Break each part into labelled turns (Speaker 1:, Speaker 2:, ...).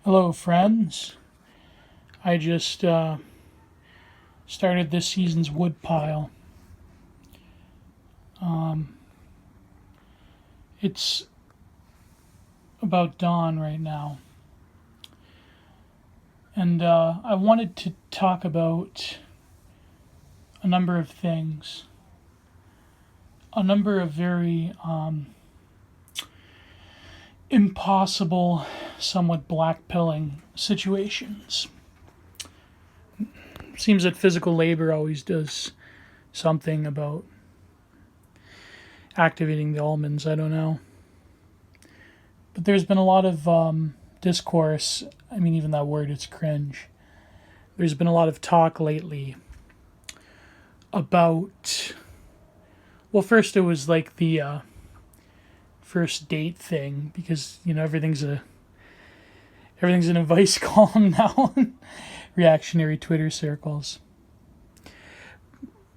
Speaker 1: Hello, friends. I just started this season's wood pile. It's about dawn right now. And I wanted to talk about a number of things. A number of very impossible, somewhat blackpilling situations. Seems that physical labor always does something about activating the almonds. I don't know. But there's been a lot of discourse. I mean, even that word, it's cringe. There's been a lot of talk lately about. Well, first it was like the first date thing because everything's an advice column now in reactionary Twitter circles.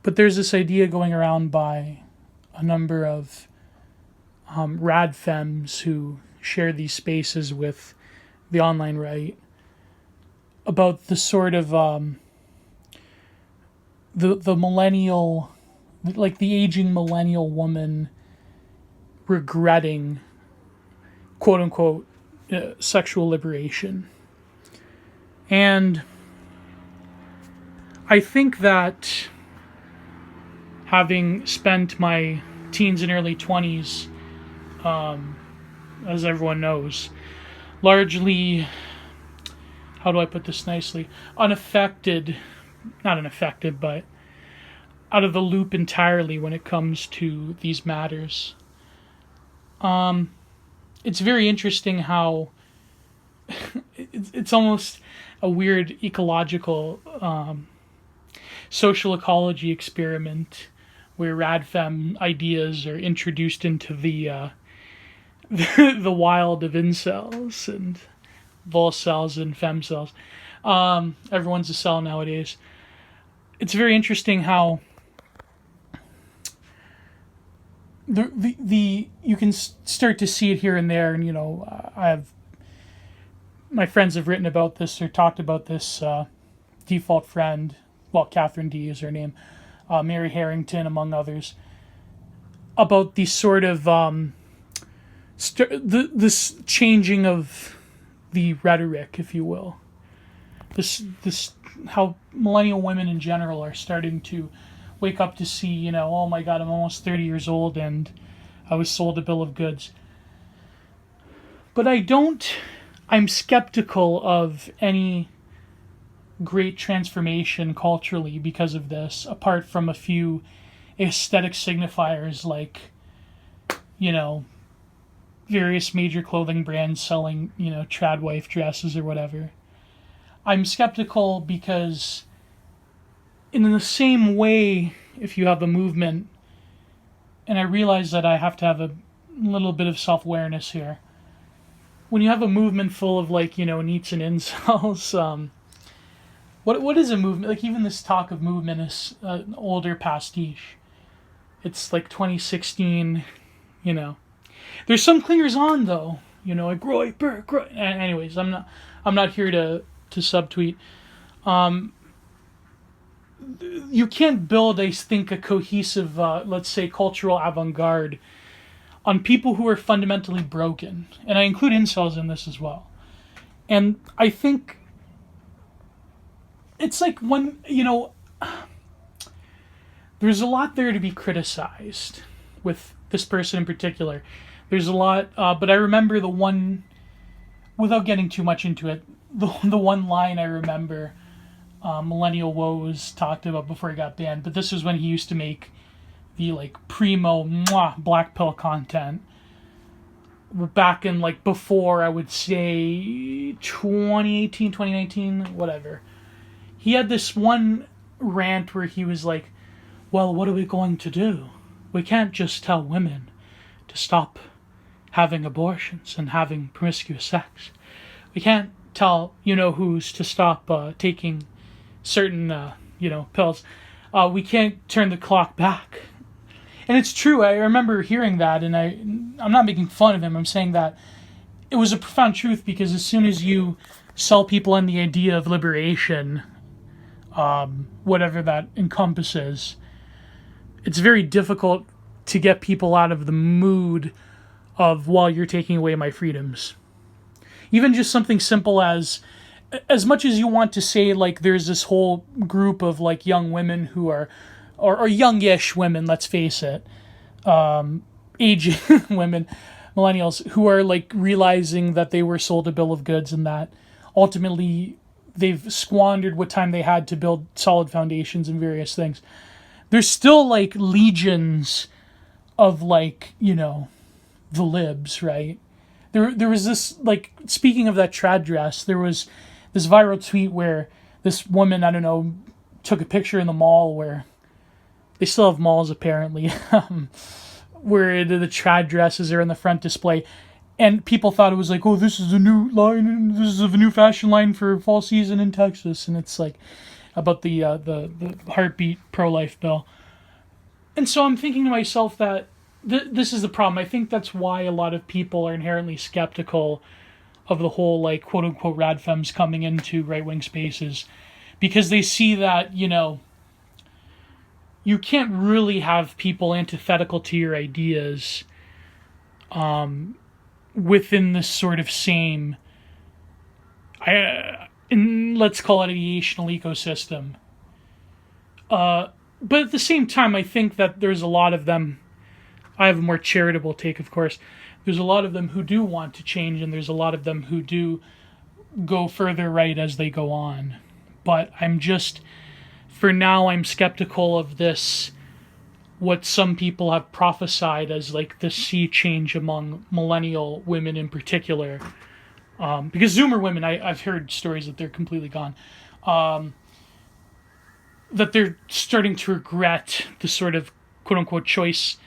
Speaker 1: But there's this idea going around by a number of rad femmes who share these spaces with the online right about the sort of the millennial, like the aging millennial woman regretting quote unquote sexual liberation. And I think that having spent my teens and early 20s, as everyone knows, largely, how do I put this nicely, not unaffected, but out of the loop entirely when it comes to these matters. It's very interesting how it's almost a weird ecological social ecology experiment where radfem ideas are introduced into the the wild of incels and volcels and femcells. Everyone's a cell nowadays. It's very interesting how the you can start to see it here and there, and my friends have written about this or talked about this. Default friend, well, Catherine D is her name, Mary Harrington among others, about the sort of this changing of the rhetoric, if you will. This how millennial women in general are starting to wake up to see, oh my God, I'm almost 30 years old and I was sold a bill of goods. But I'm skeptical of any great transformation culturally because of this, apart from a few aesthetic signifiers like, various major clothing brands selling, trad wife dresses or whatever. I'm skeptical because in the same way, if you have a movement, and I realize that I have to have a little bit of self-awareness here, when you have a movement full of neets and incels, what is a movement? Like, even this talk of movement is an older pastiche. It's like 2016, There's some clingers on though, like grow. Anyways, I'm not here to subtweet. You can't build a cohesive, let's say, cultural avant-garde on people who are fundamentally broken. And I include incels in this as well. And I think it's like there's a lot there to be criticized with this person in particular. There's a lot, but I remember the one, without getting too much into it, the one line I remember Millennial Woes talked about before he got banned, but this was when he used to make the primo black pill content back in before, I would say 2018, 2019, whatever. He had this one rant where he was like, well, what are we going to do? We can't just tell women to stop having abortions and having promiscuous sex. We can't tell who's to stop taking certain pills. We can't turn the clock back. And it's true. I remember hearing that, and I'm not making fun of him. I'm saying that it was a profound truth, because as soon as you sell people on the idea of liberation, whatever that encompasses, it's very difficult to get people out of the mood of, well, you're taking away my freedoms. Even just something simple as much as you want to say, like, there's this whole group of, like, young women who are, or youngish women, let's face it, aging women, millennials, who are, like, realizing that they were sold a bill of goods and that ultimately they've squandered what time they had to build solid foundations and various things. There's still, like, legions of, like, you know, the libs, right? There was this, like, speaking of that trad dress, there was this viral tweet where this woman, I don't know, took a picture in the mall where they still have malls apparently, where the trad dresses are in the front display, and people thought it was like, oh, this is a new line, this is a new fashion line for fall season in Texas, and it's like about the heartbeat pro-life bill. And so I'm thinking to myself that this is the problem. I think that's why a lot of people are inherently skeptical of the whole, like, quote-unquote radfems coming into right-wing spaces, because they see that, you know, you can't really have people antithetical to your ideas within this sort of same, let's call it aviational ecosystem. But at the same time, I think that there's a lot of them. I have a more charitable take, of course. There's a lot of them who do want to change, and there's a lot of them who do go further right as they go on. But I'm just, for now, I'm skeptical of this, what some people have prophesied as, like, the sea change among millennial women in particular. Because Zoomer women, I've heard stories that they're completely gone. That they're starting to regret the sort of quote-unquote choice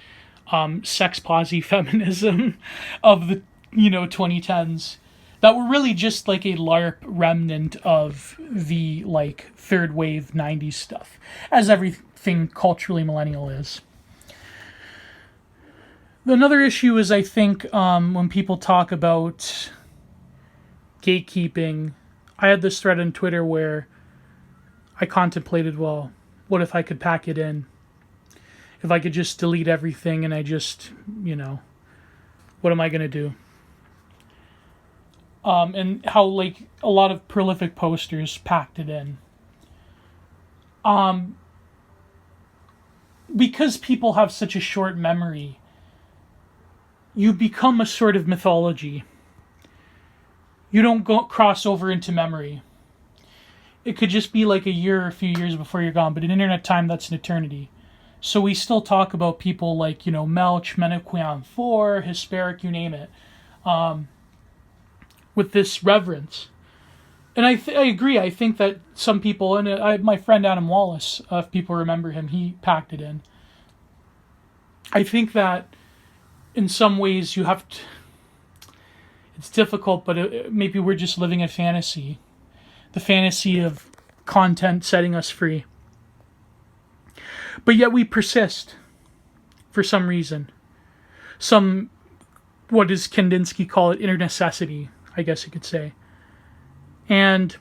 Speaker 1: sex posy feminism of the, you know, 2010s that were really just like a LARP remnant of the, like, third wave 90s stuff, as everything culturally millennial is. Another issue is, I think, when people talk about gatekeeping, I had this thread on Twitter where I contemplated, well, what if I could pack it in? If I could just delete everything and I just, you know, what am I going to do? And how, like, a lot of prolific posters packed it in. Because people have such a short memory, you become a sort of mythology. You don't cross over into memory. It could just be like a year or a few years before you're gone, but in internet time, that's an eternity. So we still talk about people like, you know, Melch, Menequian 4, Hesperic, you name it, with this reverence. And I agree. I think that some people, and my friend Adam Wallace, if people remember him, he packed it in. I think that in some ways you have to, it's difficult, but maybe we're just living a fantasy. The fantasy of content setting us free. But yet we persist for some reason. Some, what does Kandinsky call it, inner necessity, I guess you could say. And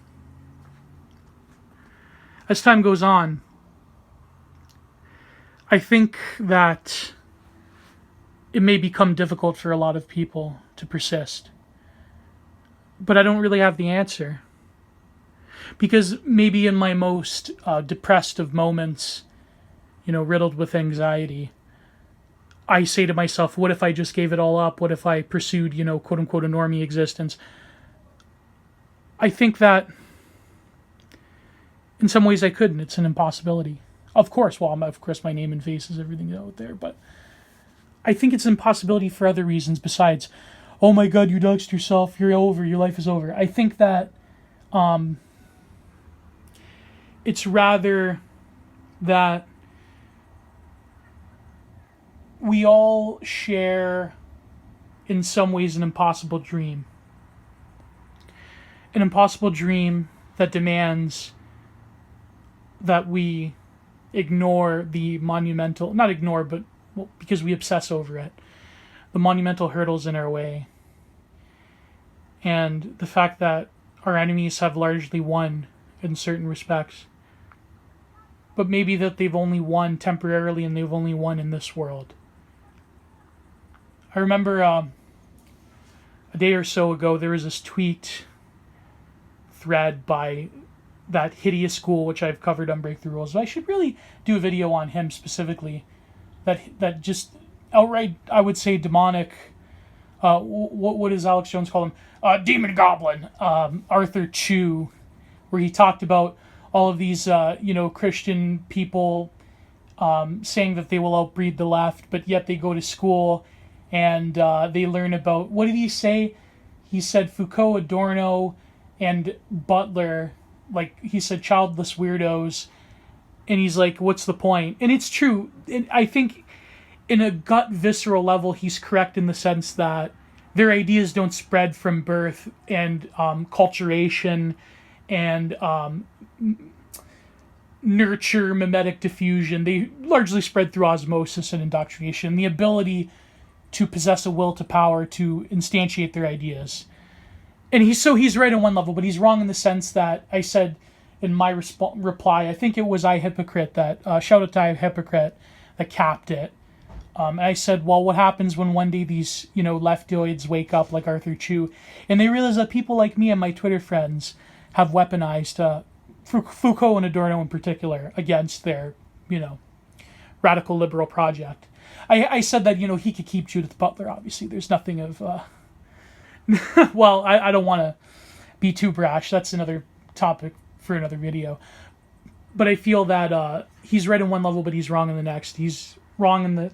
Speaker 1: as time goes on, I think that it may become difficult for a lot of people to persist. But I don't really have the answer. Because maybe in my most depressed of moments, you know, riddled with anxiety, I say to myself, what if I just gave it all up? What if I pursued, you know, quote unquote, a normie existence? I think that in some ways I couldn't. It's an impossibility. Of course, well, of course my name and face is everything out there, but I think it's an impossibility for other reasons besides, oh my God, you doxed yourself, you're over, your life is over. I think that it's rather that we all share, in some ways, an impossible dream. An impossible dream that demands that we ignore the monumental, not ignore, but because we obsess over it, the monumental hurdles in our way. and the fact that our enemies have largely won in certain respects. But maybe that they've only won temporarily and they've only won in this world. I remember a day or so ago there was this tweet thread by that hideous school, which I've covered on Breakthrough Rules. I should really do a video on him specifically. That just outright, I would say, demonic. What does Alex Jones call him? Demon Goblin. Arthur Chu, where he talked about all of these, Christian people saying that they will outbreed the left, but yet they go to school and they learn about, what did he say? He said Foucault, Adorno, and Butler, like he said, childless weirdos. And he's like, what's the point? And it's true. And I think in a gut visceral level, he's correct in the sense that their ideas don't spread from birth and culturation and nurture, mimetic diffusion. They largely spread through osmosis and indoctrination, the ability to possess a will to power to instantiate their ideas. And he's right on one level, but he's wrong in the sense that I said in my reply, I think it was I Hypocrite that, shout out to I Hypocrite, that capped it. I said, well, what happens when one day these, leftoids wake up like Arthur Chu, and they realize that people like me and my Twitter friends have weaponized Foucault and Adorno in particular against their, radical liberal project. I said that, he could keep Judith Butler, obviously. There's nothing of... well, I don't want to be too brash. That's another topic for another video. But I feel that he's right in one level, but he's wrong in the next. He's wrong in the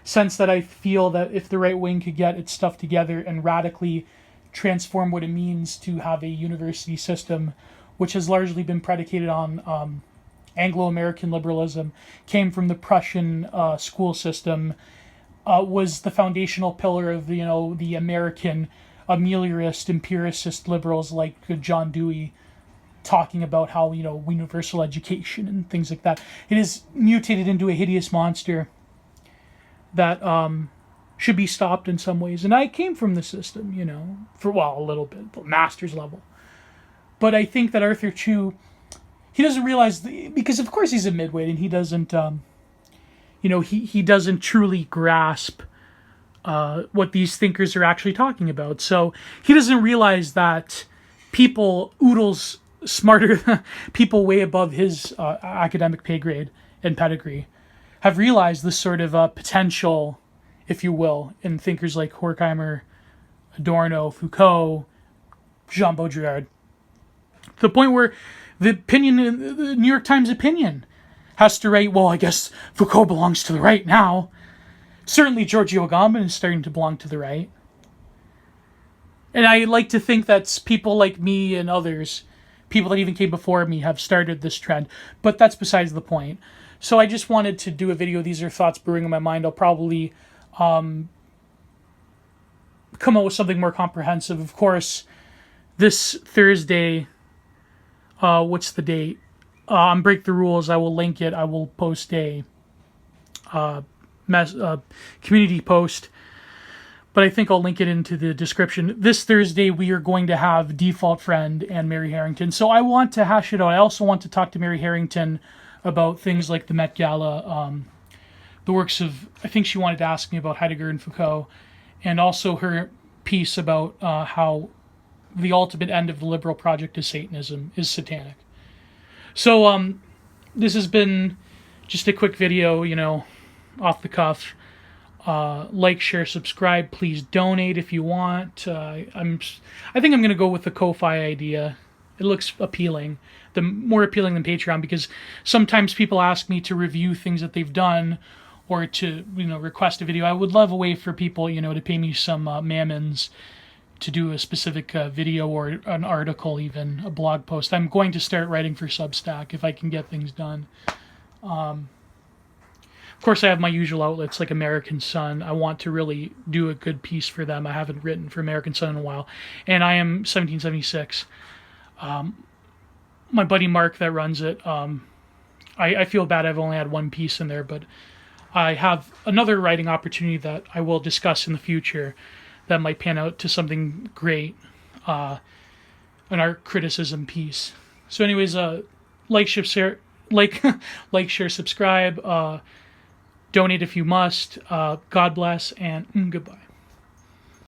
Speaker 1: sense that I feel that if the right wing could get its stuff together and radically transform what it means to have a university system, which has largely been predicated on Anglo-American liberalism, came from the Prussian school system, was the foundational pillar of the American ameliorist, empiricist liberals like John Dewey, talking about how universal education and things like that. It is mutated into a hideous monster that should be stopped in some ways. And I came from the system, for a little bit, but master's level. But I think that Arthur Chu, he doesn't realize, because of course he's a midweight and he doesn't, he doesn't truly grasp what these thinkers are actually talking about. So he doesn't realize that oodles smarter, people way above his academic pay grade and pedigree, have realized this sort of potential, if you will, in thinkers like Horkheimer, Adorno, Foucault, Jean Baudrillard. To the point where the New York Times opinion has to write, well, I guess Foucault belongs to the right now. Certainly Giorgio Agamben is starting to belong to the right. And I like to think that people like me and others, people that even came before me, have started this trend. But that's besides the point. So I just wanted to do a video. These are thoughts brewing in my mind. I'll probably come up with something more comprehensive. Of course, this Thursday, what's the date? On Break the Rules, I will link it. I will post a community post, but I think I'll link it into the description. This Thursday, we are going to have Default Friend and Mary Harrington. So I want to hash it out. I also want to talk to Mary Harrington about things like the Met Gala, the works of, I think she wanted to ask me about Heidegger and Foucault, and also her piece about how the ultimate end of the liberal project is Satanism, is satanic. So this has been just a quick video, off the cuff. Like, share, subscribe. Please donate if you want. I think I'm going to go with the Ko-Fi idea. It looks appealing. More appealing than Patreon, because sometimes people ask me to review things that they've done or to, request a video. I would love a way for people, to pay me some mammons to do a specific video or an article, even a blog post. I'm going to start writing for Substack if I can get things done. Of course, I have my usual outlets like American Sun. I want to really do a good piece for them. I haven't written for American Sun in a while. And I am 1776. My buddy Mark that runs it, I feel bad I've only had one piece in there, but I have another writing opportunity that I will discuss in the future that might pan out to something great. an art criticism piece. So anyways, like, share, like, share, subscribe, donate if you must. God bless, and goodbye.